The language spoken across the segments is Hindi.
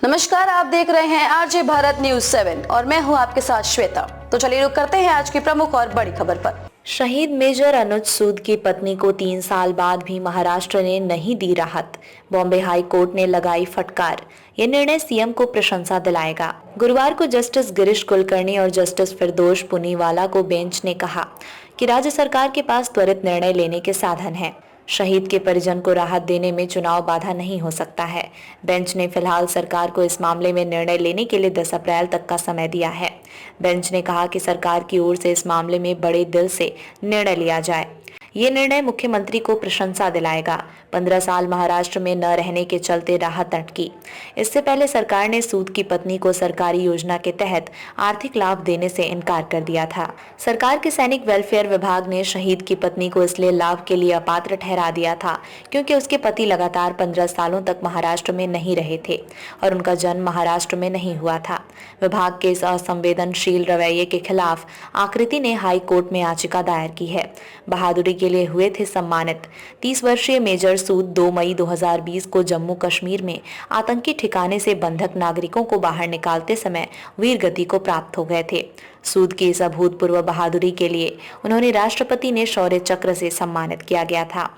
नमस्कार, आप देख रहे हैं आरजे भारत न्यूज 7 और मैं हूं आपके साथ श्वेता। तो चलिए रुक करते हैं आज की प्रमुख और बड़ी खबर पर। शहीद मेजर अनुज सूद की पत्नी को 3 साल बाद भी महाराष्ट्र ने नहीं दी राहत। बॉम्बे हाई कोर्ट ने लगाई फटकार। ये निर्णय सीएम को प्रशंसा दिलाएगा। गुरुवार को जस्टिस गिरीश कुलकर्णी और जस्टिस फिरदौश पुनीवाला को बेंच ने कहा कि राज्य सरकार के पास त्वरित निर्णय लेने के साधन हैं। शहीद के परिजन को राहत देने में चुनाव बाधा नहीं हो सकता है। बेंच ने फिलहाल सरकार को इस मामले में निर्णय लेने के लिए 10 अप्रैल तक का समय दिया है। बेंच ने कहा कि सरकार की ओर से इस मामले में बड़े दिल से निर्णय लिया जाए। ये निर्णय मुख्यमंत्री को प्रशंसा दिलाएगा। 15 साल महाराष्ट्र में न रहने के चलते राहत अटकी। इससे पहले सरकार ने सूद की पत्नी को सरकारी योजना के तहत आर्थिक लाभ देने से इनकार कर दिया था। सरकार के सैनिक वेलफेयर विभाग ने शहीद की पत्नी को इसलिए लाभ के लिए अपात्र ठहरा दिया था क्योंकि उसके पति लगातार 15 सालों तक महाराष्ट्र में नहीं रहे थे और उनका जन्म महाराष्ट्र में नहीं हुआ था। विभाग के इस असंवेदनशील रवैये के खिलाफ आकृति ने हाई कोर्ट में याचिका दायर की है। बहादुरी के लिए हुए थे सम्मानित। 30 वर्षीय मेजर सूद 2 मई 2020 को जम्मू कश्मीर में आतंकी ठिकाने से बंधक नागरिकों को बाहर निकालते समय वीर गति को प्राप्त हो गए थे। सूद की इस अभूतपूर्व बहादुरी के लिए उन्होंने राष्ट्रपति ने शौर्य चक्र से सम्मानित किया गया था।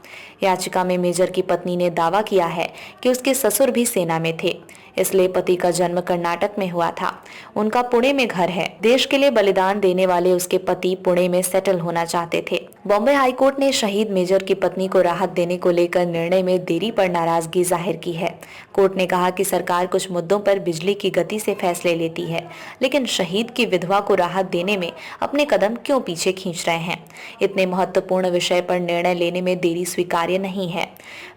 याचिका में मेजर की पत्नी ने दावा किया है कि उसके ससुर भी सेना में थे, इसलिए पति का जन्म कर्नाटक में हुआ था। उनका पुणे में घर है। देश के लिए बलिदान देने वाले उसके पति पुणे में सेटल होना चाहते थे। बॉम्बे हाईकोर्ट ने शहीद मेजर की पत्नी को राहत देने को लेकर निर्णय में देरी पर नाराजगी जाहिर की है। कोर्ट ने कहा कि सरकार कुछ मुद्दों पर बिजली की गति से फैसले लेती है, लेकिन शहीद की विधवा को राहत देने में अपने कदम क्यों पीछे खींच रहे हैं। इतने महत्वपूर्ण विषय पर निर्णय लेने में देरी स्वीकार्य नहीं है।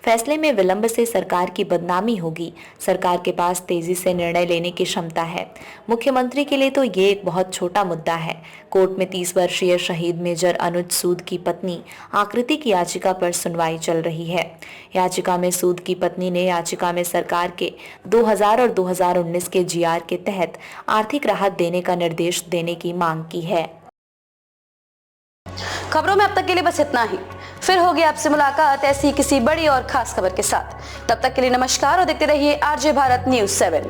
फैसले में विलंब से सरकार की बदनामी होगी। सरकार के पास तेजी से निर्णय लेने की क्षमता है। मुख्यमंत्री के लिए तो ये एक बहुत छोटा मुद्दा है। कोर्ट में 30 वर्षीय शहीद मेजर अनुज सूद की पत्नी आकृति की याचिका पर सुनवाई चल रही है। याचिका में सूद की पत्नी ने याचिका में सरकार के 2000 और 2019 के जीआर के तहत आर्थिक राहत देने का निर्देश देने की मांग की है। खबरों में अब तक के लिए बस इतना ही। फिर होगी आपसे मुलाकात ऐसी किसी बड़ी और खास खबर के साथ। तब तक के लिए नमस्कार और देखते रहिए आरजे भारत न्यूज 7।